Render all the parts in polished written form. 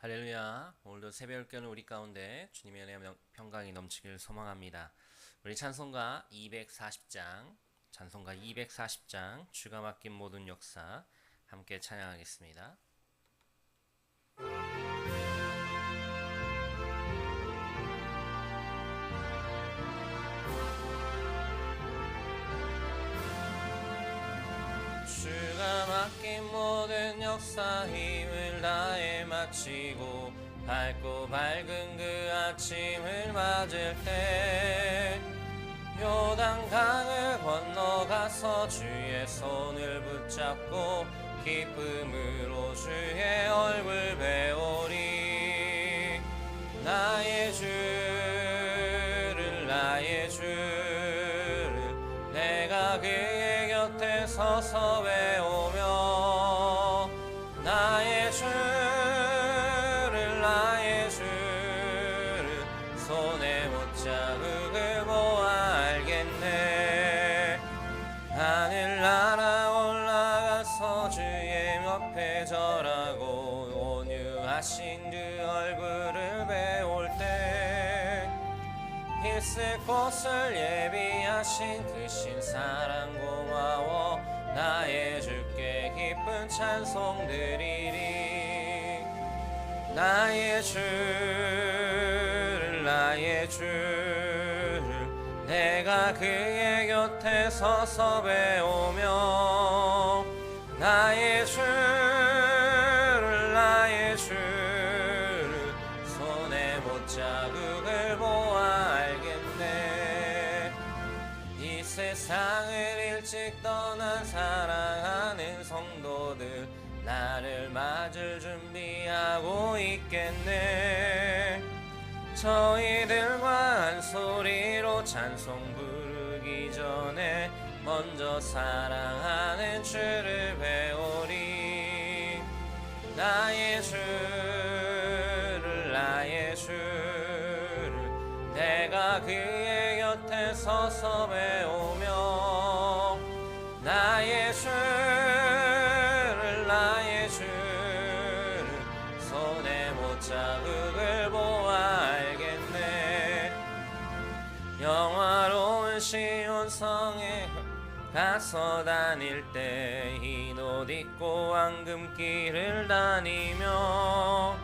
할렐루야. 오늘도 새벽교는 우리 가운데 주님의 은혜 평강이 넘치길 소망합니다. 우리 찬송가 240장, 주가 맡긴 모든 역사 함께 찬양하겠습니다. 주가 맡긴 모든 역사 힘을 다해 마치고 밝고 밝은 그 아침을 맞을 때 요단강을 건너가서 주의 손을 붙잡고 기쁨으로 주의 얼굴 배우리. 나의 주를 내가 그의 곁에 서서 배우며 나의 주를 손에 못자국을 보아 알겠네. 하늘 날아 올라가서 주의 옆에 절하고 온유하신 그 얼굴을 배울 때 있을 곳을 예비하신 그 신사랑 고마워 나의 주께 기쁜 찬송 드리리. 나의 주를 내가 그의 곁에 서서 배우며 나의 주를 손에 못자국을 보아 알겠네. 이 세상을 일찍 떠난 사랑하는 성도들 나를 맞을 준비하고 있겠네. 저희들과 한 소리로 찬송 부르기 전에 먼저 사랑하는 주를 배우리. 나의 주를 내가 그의 곁에 서서 배우며 나의 주를 손에 못자국을 보아 알겠네. 영화로운 시온성에 가서 다닐 때 흰 옷 입고 황금길을 다니며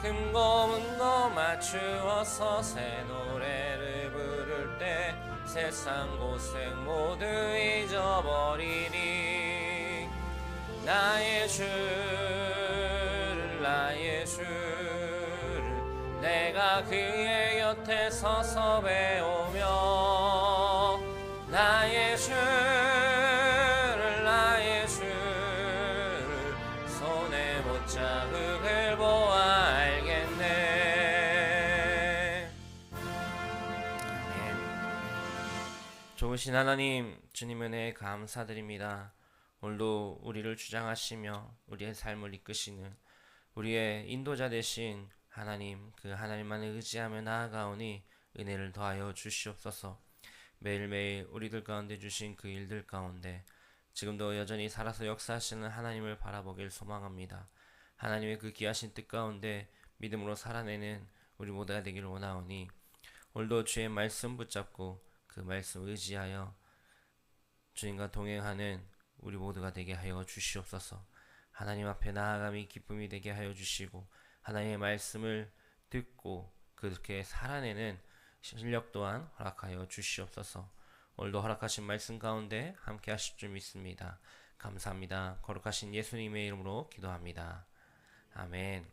금고 문고 맞추어서 새 노래를 부를 때 세상 고생 모두 잊어버리리. 나의 주를 내가 그의 곁에 서서 배우며 나의 주를 손에 못자국을 보아 알겠네. 아멘. 좋으신 하나님, 주님 은혜에 감사드립니다. 오늘도 우리를 주장하시며 우리의 삶을 이끄시는 우리의 인도자 되신 하나님, 그 하나님만을 의지하며 나아가오니 은혜를 더하여 주시옵소서. 매일매일 우리들 가운데 주신 그 일들 가운데 지금도 여전히 살아서 역사하시는 하나님을 바라보길 소망합니다. 하나님의 그 귀하신 뜻 가운데 믿음으로 살아내는 우리 모두가 되기를 원하오니 오늘도 주의 말씀 붙잡고 그 말씀 의지하여 주님과 동행하는 우리 모두가 되게 하여 주시옵소서. 하나님 앞에 나아감이 기쁨이 되게 하여 주시고 하나님의 말씀을 듣고 그렇게 살아내는 실력 또한 허락하여 주시옵소서. 오늘도 허락하신 말씀 가운데 함께 하실 줄 믿습니다. 감사합니다. 거룩하신 예수님의 이름으로 기도합니다. 아멘.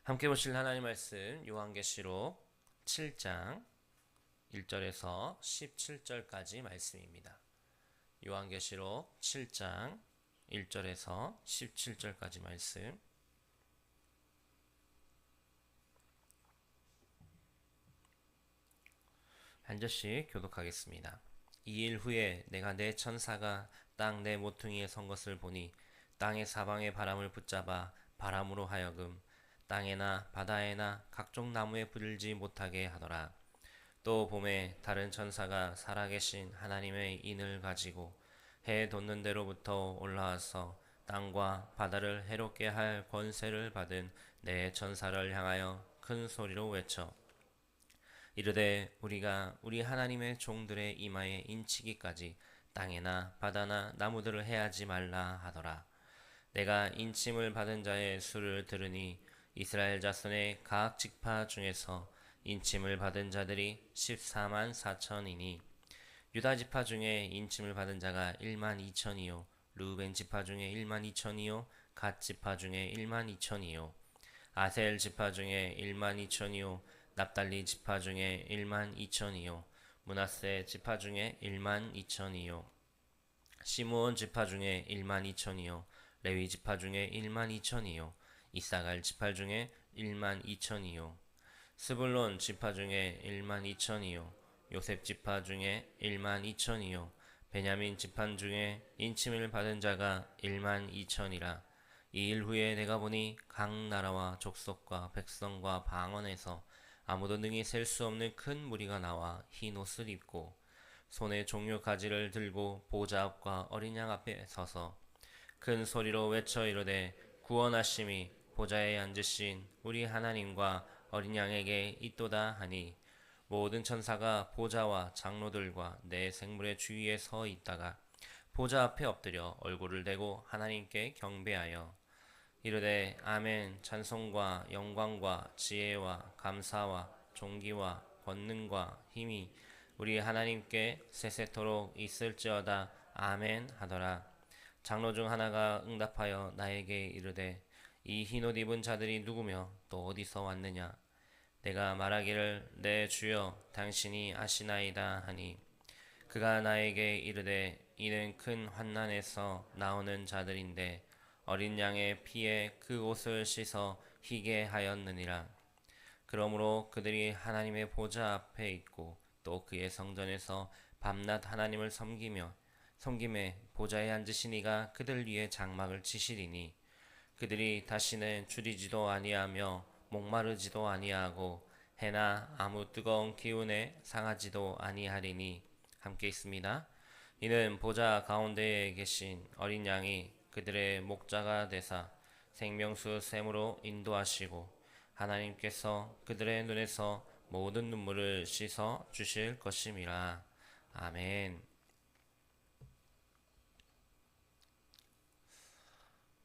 함께 보실 하나님 말씀 요한계시록 7장 1절에서 17절까지 말씀입니다. 요한계시록 7장 1절에서 17절까지 말씀. 한 절씩 교독하겠습니다. 이 일 후에 내가 내 천사가 땅 내 모퉁이에 선 것을 보니 땅의 사방의 바람을 붙잡아 바람으로 하여금 땅에나 바다에나 각종 나무에 불지 못하게 하더라. 또 봄에 다른 천사가 살아계신 하나님의 인을 가지고 해 돋는 데로부터 올라와서 땅과 바다를 해롭게 할 권세를 받은 내 전사를 향하여 큰 소리로 외쳐 이르되 우리가 우리 하나님의 종들의 이마에 인치기까지 땅이나 바다나 나무들을 해하지 말라 하더라. 내가 인침을 받은 자의 수를 들으니 이스라엘 자손의 각 지파 중에서 인침을 받은 자들이 14만 4천이니 유다 지파 중에 인침을 받은 자가 1만 2천이요 르우벤 지파 중에 1만 2천이요 갓 지파 중에 1만 2천이요 아셀 지파 중에 1만 2천이요 납달리 지파 중에 1만 2천이요 므낫세 지파 중에 1만 2천이요 시므온 지파 중에 1만 2천이요 레위 지파 중에 1만 2천이요 이사갈 지파 중에 1만 2천이요 스불론 지파 중에 1만 2천이요 요셉 지파 중에 1만 2천이요 베냐민 지파 중에 인침을 받은 자가 1만 2천이라 이 일 후에 내가 보니 각 나라와 족속과 백성과 방언에서 아무도 능히 셀 수 없는 큰 무리가 나와 흰 옷을 입고 손에 종려 가지를 들고 보좌 앞과 어린 양 앞에 서서 큰 소리로 외쳐 이르되 구원하심이 보좌에 앉으신 우리 하나님과 어린 양에게 있도다 하니 모든 천사가 보좌와 장로들과 내 생물의 주위에 서 있다가 보좌 앞에 엎드려 얼굴을 대고 하나님께 경배하여 이르되 아멘 찬송과 영광과 지혜와 감사와 존귀와 권능과 힘이 우리 하나님께 세세토록 있을지어다 아멘 하더라. 장로 중 하나가 응답하여 나에게 이르되 이 흰옷 입은 자들이 누구며 또 어디서 왔느냐 내가 말하기를 내 주여 당신이 아시나이다 하니 그가 나에게 이르되 이는 큰 환난에서 나오는 자들인데 어린 양의 피에 그 옷을 씻어 희게 하였느니라. 그러므로 그들이 하나님의 보좌 앞에 있고 또 그의 성전에서 밤낮 하나님을 섬김에 보좌에 앉으신 이가 그들 위에 장막을 치시리니 그들이 다시는 줄이지도 아니하며 목마르지도 아니하고 해나 아무 뜨거운 기운에 상하지도 아니하리니 함께 있습니다. 이는 보좌 가운데에 계신 어린 양이 그들의 목자가 되사 생명수 샘으로 인도하시고 하나님께서 그들의 눈에서 모든 눈물을 씻어 주실 것임이라. 아멘.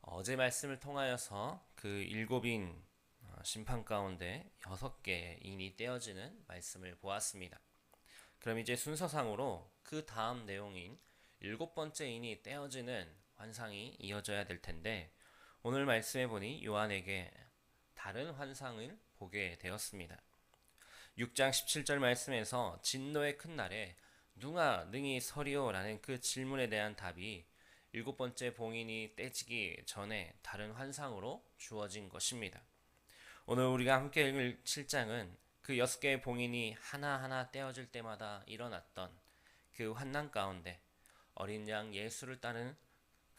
어제 말씀을 통하여서 그 일곱인 심판 가운데 6개의 인이 떼어지는 말씀을 보았습니다. 그럼 이제 순서상으로 그 다음 내용인 7번째 인이 떼어지는 환상이 이어져야 될 텐데 오늘 말씀해 보니 요한에게 다른 환상을 보게 되었습니다. 6장 17절 말씀에서 진노의 큰 날에 누가 능히 서리오 라는 그 질문에 대한 답이 7번째 봉인이 떼지기 전에 다른 환상으로 주어진 것입니다. 오늘 우리가 함께 읽을 7장은 그 6개의 봉인이 하나하나 떼어질 때마다 일어났던 그 환난 가운데 어린 양 예수를 따르는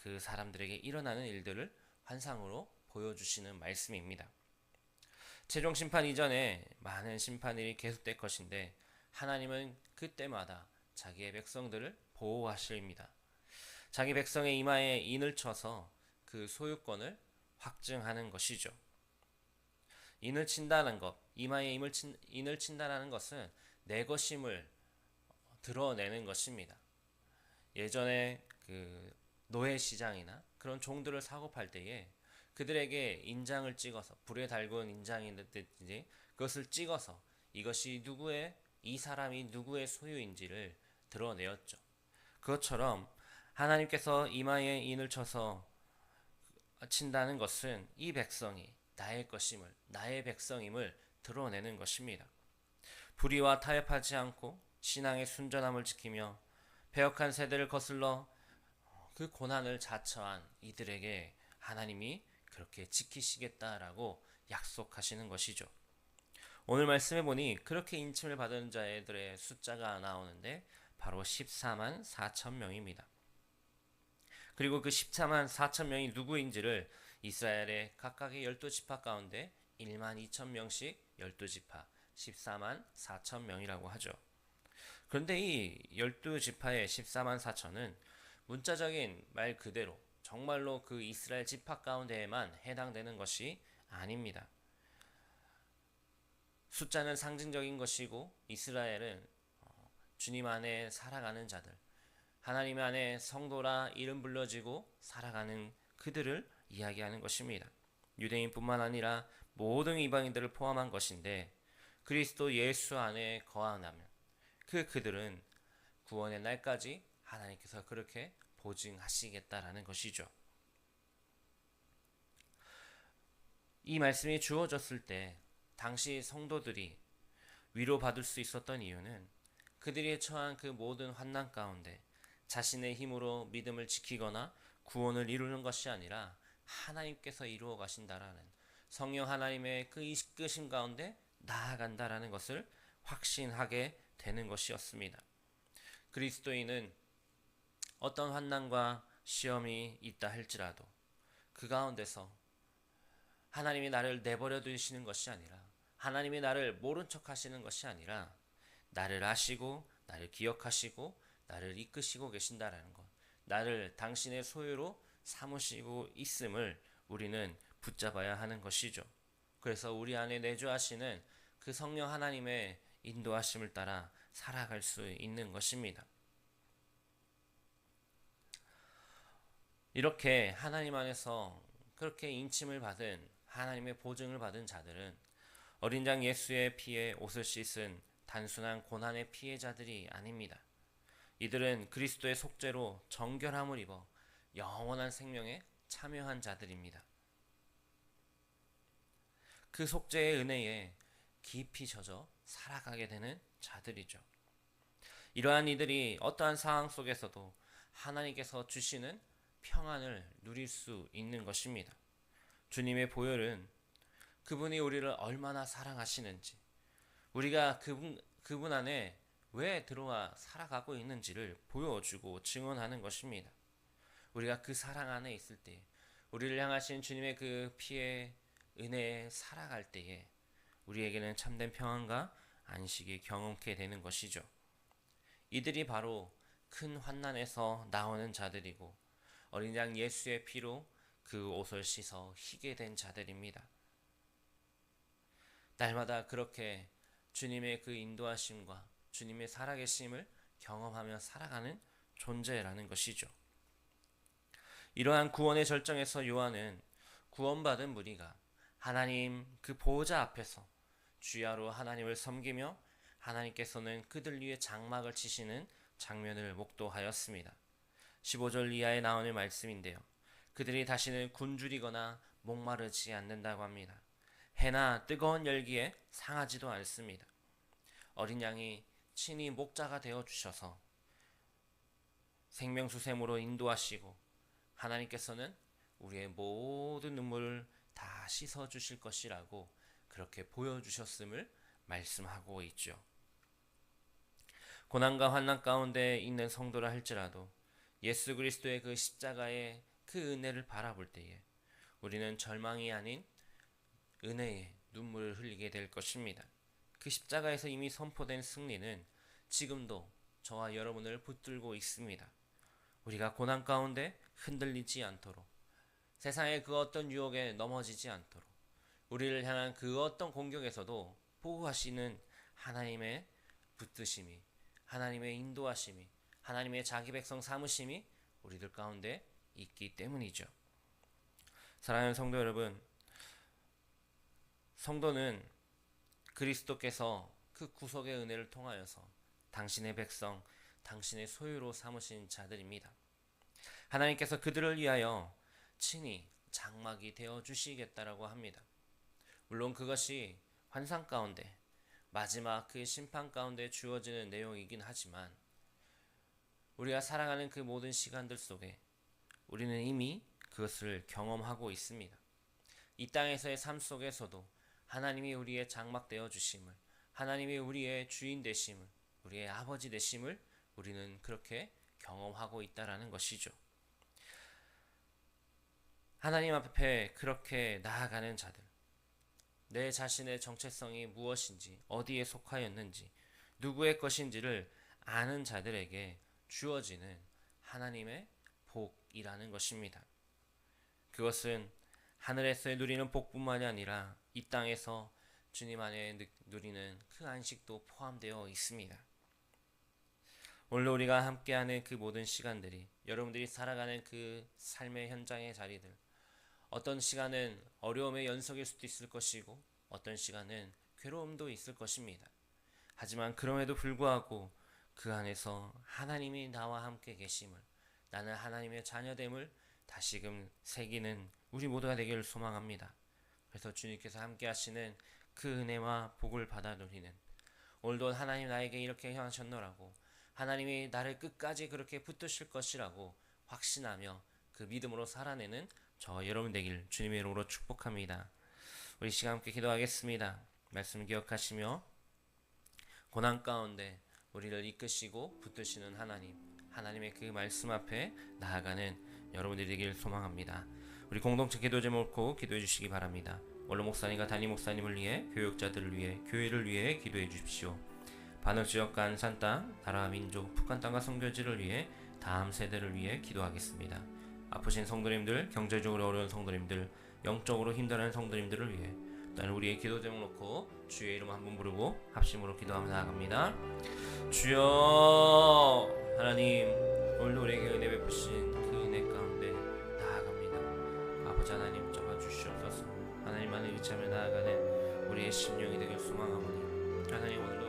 그 사람들에게 일어나는 일들을 환상으로 보여주시는 말씀입니다. 최종 심판 이전에 많은 심판일이 계속될 것인데 하나님은 그때마다 자기의 백성들을 보호하십니다. 자기 백성의 이마에 인을 쳐서 그 소유권을 확증하는 것이죠. 인을 친다는 것, 이마에 인을 친다는 것은 내 것임을 드러내는 것입니다. 예전에 그 노예 시장이나 그런 종들을 사고 팔 때에 그들에게 인장을 찍어서 불에 달군 인장이든지 그것을 찍어서 이것이 이 사람이 누구의 소유인지를 드러내었죠. 그것처럼 하나님께서 이마에 인을 쳐서 친다는 것은 이 백성이 나의 것임을, 나의 백성임을 드러내는 것입니다. 불의와 타협하지 않고 신앙의 순전함을 지키며 배역한 세대를 거슬러 그 고난을 자처한 이들에게 하나님이 그렇게 지키시겠다라고 약속하시는 것이죠. 오늘 말씀해 보니 그렇게 인침을 받은 자들의 숫자가 나오는데 바로 14만 4천 명입니다. 그리고 그 14만 4천 명이 누구인지를 이스라엘의 각각의 12지파 가운데 1만 2천 명씩 12지파 14만 4천 명이라고 하죠. 그런데 이 12지파의 14만 4천은 문자적인 말 그대로 정말로 그 이스라엘 지파 가운데에만 해당되는 것이 아닙니다. 숫자는 상징적인 것이고 이스라엘은 주님 안에 살아가는 자들, 하나님 안에 성도라 이름 불러지고 살아가는 그들을 이야기하는 것입니다. 유대인뿐만 아니라 모든 이방인들을 포함한 것인데 그리스도 예수 안에 거하면 그들은 구원의 날까지 하나님께서 그렇게 보증하시겠다라는 것이죠. 이 말씀이 주어졌을 때 당시 성도들이 위로받을 수 있었던 이유는 그들이 처한 그 모든 환난 가운데 자신의 힘으로 믿음을 지키거나 구원을 이루는 것이 아니라 하나님께서 이루어 가신다라는 성령 하나님의 그 이끄심 가운데 나아간다라는 것을 확신하게 되는 것이었습니다. 그리스도인은 어떤 환난과 시험이 있다 할지라도 그 가운데서 하나님이 나를 내버려 두시는 것이 아니라 하나님이 나를 모른 척 하시는 것이 아니라 나를 아시고 나를 기억하시고 나를 이끄시고 계신다라는 것, 나를 당신의 소유로 삼으시고 있음을 우리는 붙잡아야 하는 것이죠. 그래서 우리 안에 내주하시는 그 성령 하나님의 인도하심을 따라 살아갈 수 있는 것입니다. 이렇게 하나님 안에서 그렇게 인침을 받은 하나님의 보증을 받은 자들은 어린 양 예수의 피에 옷을 씻은 단순한 고난의 피해자들이 아닙니다. 이들은 그리스도의 속죄로 정결함을 입어 영원한 생명에 참여한 자들입니다. 그 속죄의 은혜에 깊이 젖어 살아가게 되는 자들이죠. 이러한 이들이 어떠한 상황 속에서도 하나님께서 주시는 평안을 누릴 수 있는 것입니다. 주님의 보혈은 그분이 우리를 얼마나 사랑하시는지, 우리가 그분 안에 왜 들어와 살아가고 있는지를 보여주고 증언하는 것입니다. 우리가 그 사랑 안에 있을 때, 우리를 향하신 주님의 그 피의 은혜에 살아갈 때에 우리에게는 참된 평안과 안식이 경험케 되는 것이죠. 이들이 바로 큰 환난에서 나오는 자들이고 어린 양 예수의 피로 그 옷을 씻어 희게 된 자들입니다. 날마다 그렇게 주님의 그 인도하심과 주님의 살아계심을 경험하며 살아가는 존재라는 것이죠. 이러한 구원의 절정에서 요한은 구원받은 무리가 하나님 그 보호자 앞에서 주야로 하나님을 섬기며 하나님께서는 그들 위에 장막을 치시는 장면을 목도하였습니다. 15절 이하에 나오는 말씀인데요. 그들이 다시는 굶주리거나 목마르지 않는다고 합니다. 해나 뜨거운 열기에 상하지도 않습니다. 어린 양이 친히 목자가 되어 주셔서 생명수샘으로 인도하시고 하나님께서는 우리의 모든 눈물을 다 씻어 주실 것이라고 그렇게 보여주셨음을 말씀하고 있죠. 고난과 환난 가운데 있는 성도라 할지라도 예수 그리스도의 그 십자가의 그 은혜를 바라볼 때에 우리는 절망이 아닌 은혜의 눈물을 흘리게 될 것입니다. 그 십자가에서 이미 선포된 승리는 지금도 저와 여러분을 붙들고 있습니다. 우리가 고난 가운데 흔들리지 않도록, 세상의 그 어떤 유혹에 넘어지지 않도록, 우리를 향한 그 어떤 공격에서도 보호하시는 하나님의 붙드심이, 하나님의 인도하심이, 하나님의 자기 백성 삼으심이 우리들 가운데 있기 때문이죠. 사랑하는 성도 여러분, 성도는 그리스도께서 그 구속의 은혜를 통하여서 당신의 백성, 당신의 소유로 삼으신 자들입니다. 하나님께서 그들을 위하여 친히 장막이 되어 주시겠다라고 합니다. 물론 그것이 환상 가운데 마지막 그 심판 가운데 주어지는 내용이긴 하지만 우리가 살아가는 그 모든 시간들 속에 우리는 이미 그것을 경험하고 있습니다. 이 땅에서의 삶 속에서도 하나님이 우리의 장막 되어 주심을, 하나님이 우리의 주인 되심을, 우리의 아버지 되심을 우리는 그렇게 경험하고 있다라는 것이죠. 하나님 앞에 그렇게 나아가는 자들, 내 자신의 정체성이 무엇인지, 어디에 속하였는지, 누구의 것인지를 아는 자들에게 주어지는 하나님의 복이라는 것입니다. 그것은 하늘에서의 누리는 복뿐만이 아니라 이 땅에서 주님 안에 누리는 그 안식도 포함되어 있습니다. 오늘 우리가 함께하는 그 모든 시간들이, 여러분들이 살아가는 그 삶의 현장의 자리들, 어떤 시간은 어려움의 연속일 수도 있을 것이고 어떤 시간은 괴로움도 있을 것입니다. 하지만 그럼에도 불구하고 그 안에서 하나님이 나와 함께 계심을, 나는 하나님의 자녀됨을 다시금 새기는 우리 모두가 되기를 소망합니다. 그래서 주님께서 함께 하시는 그 은혜와 복을 받아 누리는, 오늘도 하나님 나에게 이렇게 향하셨노라고, 하나님이 나를 끝까지 그렇게 붙드실 것이라고 확신하며 그 믿음으로 살아내는 저 여러분 되길 주님의 이름으로 축복합니다. 우리 시간 함께 기도하겠습니다. 말씀 기억하시며 고난 가운데 우리를 이끄시고 붙드시는 하나님, 하나님의 그 말씀 앞에 나아가는 여러분들이 되길 소망합니다. 우리 공동체 기도 제목으로 기도해 주시기 바랍니다. 원로 목사님과 담임 목사님을 위해, 교육자들을 위해, 교회를 위해 기도해 주십시오. 반역지역과 안산 땅, 나라와 민족, 북한 땅과 선교지를 위해, 다음 세대를 위해 기도하겠습니다. 아프신 성도님들, 경제적으로 어려운 성도님들, 영적으로 힘들어하는 성도님들을 위해 나는 우리의 기도 제목 놓고 주의 이름 한번 부르고 합심으로 기도하며 나아갑니다. 주여, 하나님 오늘도 우리에게 은혜 베푸신 그 은혜 가운데 나아갑니다. 아버지 하나님 잡아주시옵소서. 하나님만을 의지하며 나아가는 우리의 심령이 되길 소망하오니 하나님 오늘